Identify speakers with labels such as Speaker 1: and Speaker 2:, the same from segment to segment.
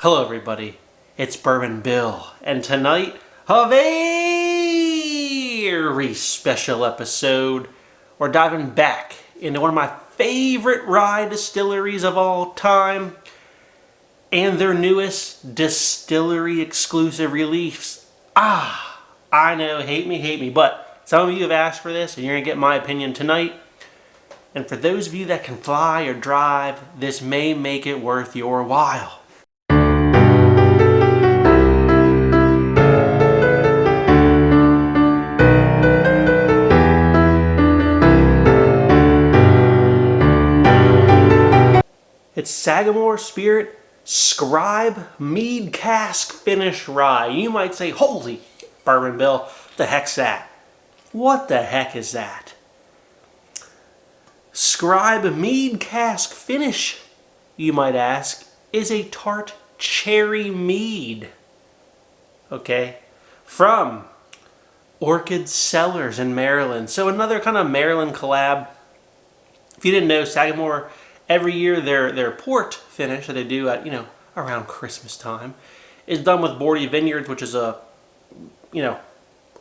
Speaker 1: Hello everybody, it's Bourbon Bill, and tonight, a very special episode. We're diving back into one of my favorite rye distilleries of all time, and their newest distillery exclusive release. I know, hate me, but some of you have asked for this, and you're going to get my opinion tonight. And for those of you that can fly or drive, this may make it worth your while. It's Sagamore Spirit Scribe Mead Cask Finish Rye. You might say, holy Bourbon Bill, what the heck's that? What the heck is that? Scribe Mead Cask Finish, you might ask, is a Tart Cherry Mead. Okay, from Orchid Cellars in Maryland. So another kind of Maryland collab. If you didn't know, Sagamore, every year their port finish that they do at, around Christmas time is done with Bourbon Vineyards, which is a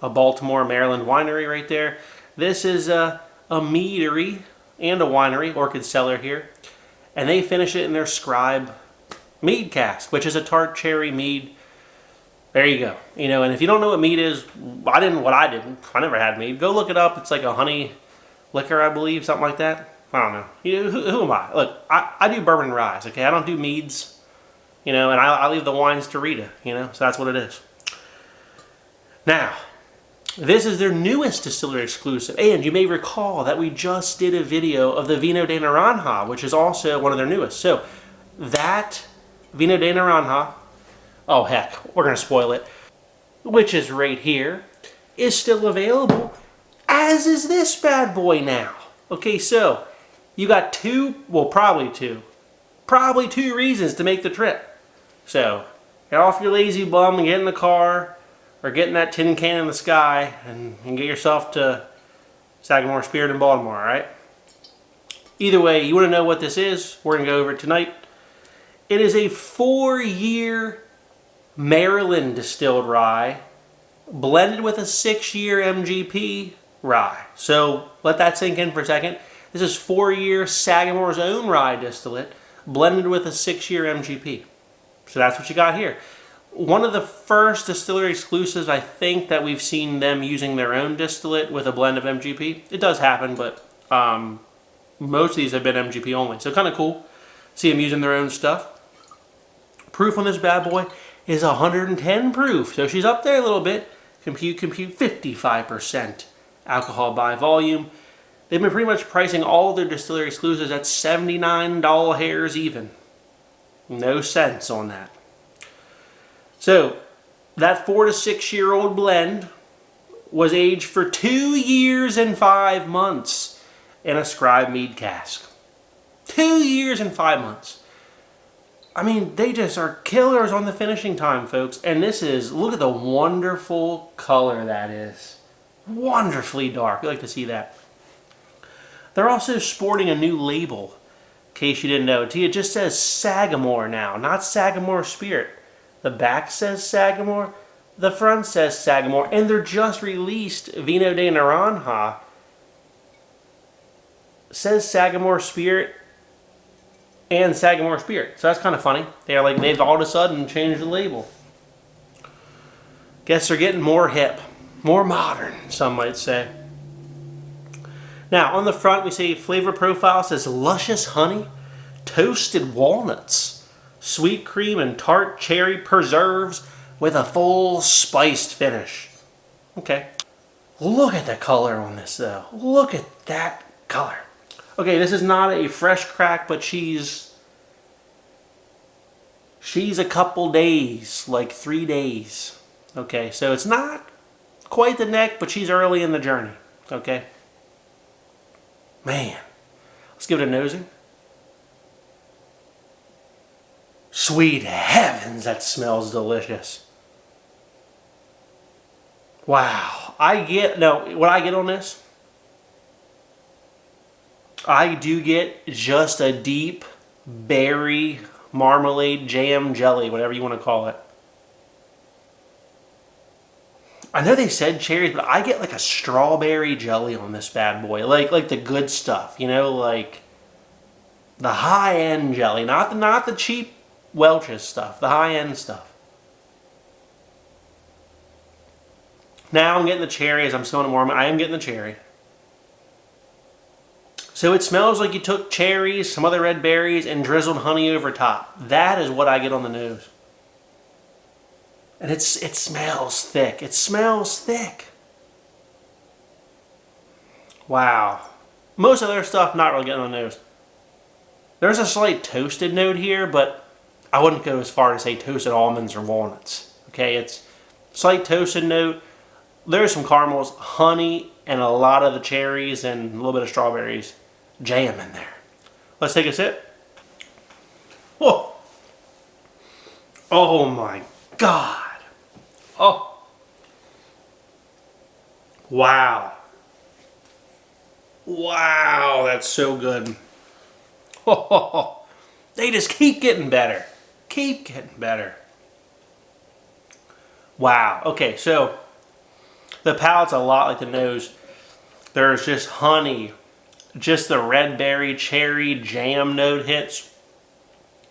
Speaker 1: Baltimore, Maryland winery right there. This is a meadery and a winery, Orchid Cellar here, and they finish it in their Scribe Mead cask, which is a Tart Cherry Mead. There you go. And if you don't know what mead is, I never had mead. Go look it up. It's like a honey liquor, I believe, something like that. I don't know. Who am I? Look, I do bourbon ryes, okay? I don't do meads, and I leave the wines to Rita, so that's what it is. Now, this is their newest distillery exclusive, and you may recall that we just did a video of the Veno de Nanha, which is also one of their newest. So, that Veno de Nanha, oh heck, we're going to spoil it, which is right here, is still available, as is this bad boy now. Okay, so you got probably two reasons to make the trip. So, get off your lazy bum and get in the car, or get in that tin can in the sky, and get yourself to Sagamore Spirit in Baltimore, alright? Either way, you want to know what this is, we're going to go over it tonight. It is a 4-year Maryland distilled rye, blended with a 6-year MGP rye. So, let that sink in for a second. This is 4-year Sagamore's own rye distillate, blended with a 6-year MGP. So that's what you got here. One of the first distillery exclusives, I think, that we've seen them using their own distillate with a blend of MGP. It does happen, but most of these have been MGP only. So kind of cool. See them using their own stuff. Proof on this bad boy is 110 proof. So she's up there a little bit. Compute 55% alcohol by volume. They've been pretty much pricing all their distillery exclusives at $79 hairs even. No cents on that. So, that 4 to 6 year old blend was aged for 2 years and 5 months in a Scribe Mead cask. 2 years and 5 months. I mean, they just are killers on the finishing time, folks. And this is, look at the wonderful color that is. Wonderfully dark. We like to see that. They're also sporting a new label, in case you didn't know. It just says Sagamore now, not Sagamore Spirit. The back says Sagamore, the front says Sagamore, and they're just released Veno de Nanha. Says Sagamore Spirit and Sagamore Spirit. So that's kind of funny. They've all of a sudden changed the label. Guess they're getting more hip, more modern, some might say. Now, on the front, we see flavor profile says luscious honey, toasted walnuts, sweet cream, and tart cherry preserves with a full spiced finish. Okay. Look at the color on this, though. Look at that color. Okay, this is not a fresh crack, but she's a couple days, like 3 days. Okay, so it's not quite the neck, but she's early in the journey. Okay. Man, let's give it a nosing. Sweet heavens, that smells delicious. Wow. What I get on this? I do get just a deep berry marmalade, jam, jelly, whatever you want to call it. I know they said cherries, but I get like a strawberry jelly on this bad boy. Like the good stuff, you know, like the high-end jelly, not the cheap Welch's stuff, the high-end stuff. Now I'm getting the cherry as I'm smelling it more. I am getting the cherry. So it smells like you took cherries, some other red berries, and drizzled honey over top. That is what I get on the nose. And it smells thick. It smells thick. Wow. Most other stuff not really getting on the nose. There's a slight toasted note here, but I wouldn't go as far to say toasted almonds or walnuts. Okay, it's slight toasted note. There's some caramels, honey, and a lot of the cherries and a little bit of strawberries. Jam in there. Let's take a sip. Whoa. Oh my God. Oh. Wow. Wow, that's so good. Oh, they just keep getting better. Keep getting better. Wow. Okay, so the palate's a lot like the nose. There's just honey, just the red berry, cherry, jam note hits.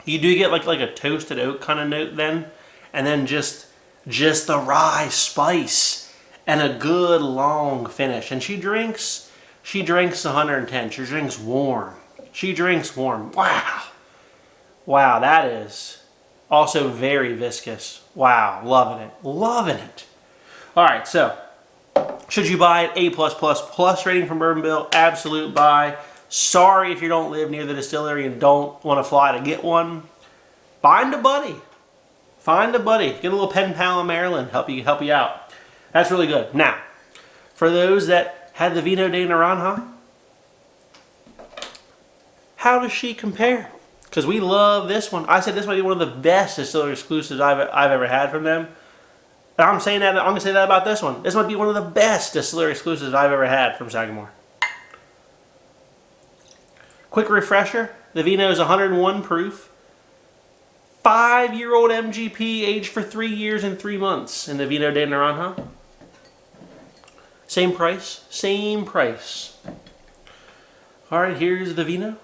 Speaker 1: You do get like a toasted oat kind of note then, and then just the rye spice and a good long finish. And she drinks 110. She drinks warm. She drinks warm. Wow. Wow, that is also very viscous. Wow, loving it. Loving it. All right, so should you buy it? A+++ rating from Bourbon Bill. Absolute buy. Sorry if you don't live near the distillery and don't want to fly to get one. Find a buddy. Find a buddy. Get a little pen pal in Maryland. Help you out. That's really good. Now, for those that had the Veno de Nanha, how does she compare? Because we love this one. I said this might be one of the best distillery exclusives I've ever had from them. And I'm going to say that about this one. This might be one of the best distillery exclusives I've ever had from Sagamore. Quick refresher. The Veno is 101 proof. 5-year-old MGP aged for 3 years and 3 months in the Veno de Nanha. Same price. Same price. Alright, here's the Veno.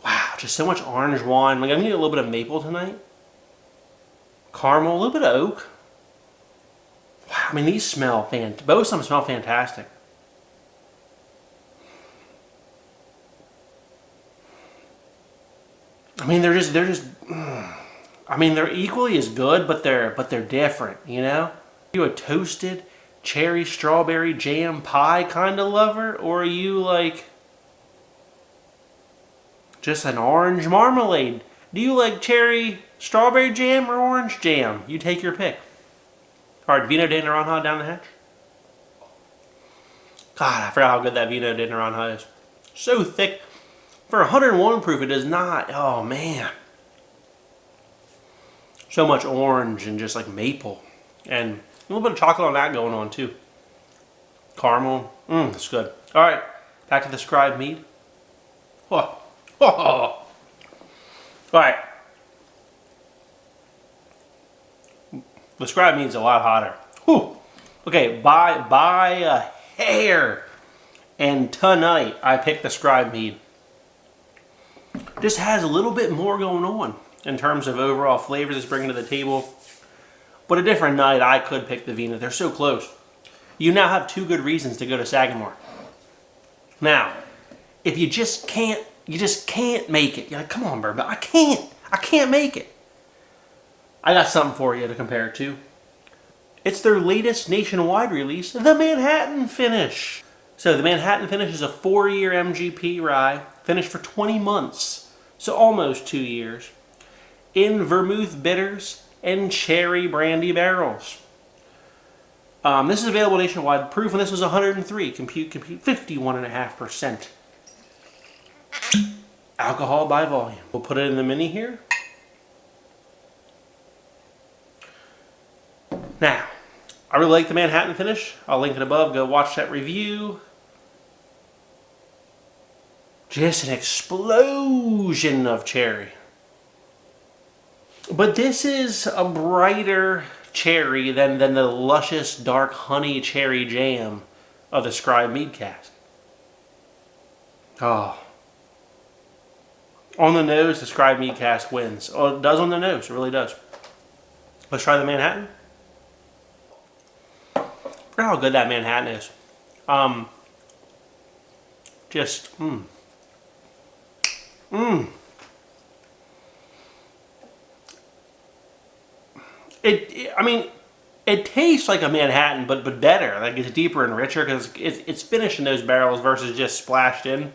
Speaker 1: Wow, just so much orange wine. Like, I'm getting a little bit of maple tonight. Caramel, a little bit of oak. Wow, I mean, these smell fantastic. Both of them smell fantastic. I mean, they're just. I mean, they're equally as good, but they're different. You know, are you a toasted cherry strawberry jam pie kind of lover, or are you like just an orange marmalade? Do you like cherry strawberry jam or orange jam? You take your pick. All right, Veno de Nanha down the hatch. God, I forgot how good that Veno de Nanha is. So thick. For 101 proof, it does not. Oh, man. So much orange and just like maple. And a little bit of chocolate on that going on, too. Caramel. It's good. All right, back to the Scribe Mead. Oh. Oh. All right. The Scribe Mead's a lot hotter. Whew. Okay, by a hair. And tonight, I picked the Scribe Mead. Just has a little bit more going on in terms of overall flavors it's bringing to the table. But a different night, I could pick the Veno. They're so close. You now have 2 good reasons to go to Sagamore. Now, if you just can't make it. You're like, come on, Bourbon, I can't make it. I got something for you to compare it to. It's their latest nationwide release, the Manhattan Finish. So the Manhattan Finish is a 4-year MGP rye, finished for 20 months, so almost 2 years, in vermouth bitters and cherry brandy barrels. This is available nationwide. Proof on this was 103. Compute 51.5%. Alcohol by volume. We'll put it in the mini here. Now, I really like the Manhattan Finish. I'll link it above. Go watch that review. Just an explosion of cherry. But this is a brighter cherry than the luscious dark honey cherry jam of the Scribe Mead cask. Oh. On the nose, the Scribe Mead cask wins. Oh, it does on the nose. It really does. Let's try the Manhattan. I forgot how good that Manhattan is. I mean, it tastes like a Manhattan, but better. Like, it's deeper and richer because it's finished in those barrels versus just splashed in.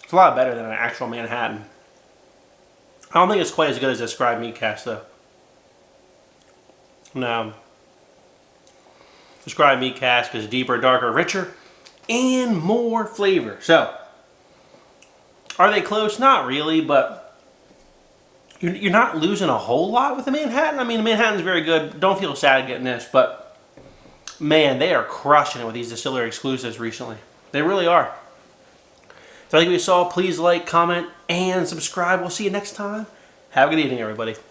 Speaker 1: It's a lot better than an actual Manhattan. I don't think it's quite as good as a Scribe Mead cask, though. No. The Scribe Mead cask is deeper, darker, richer, and more flavor. So, are they close? Not really, but you're not losing a whole lot with the Manhattan. I mean, the Manhattan's very good. Don't feel sad getting this, but man, they are crushing it with these distillery exclusives recently. They really are. If you like what you saw, please like, comment, and subscribe. We'll see you next time. Have a good evening, everybody.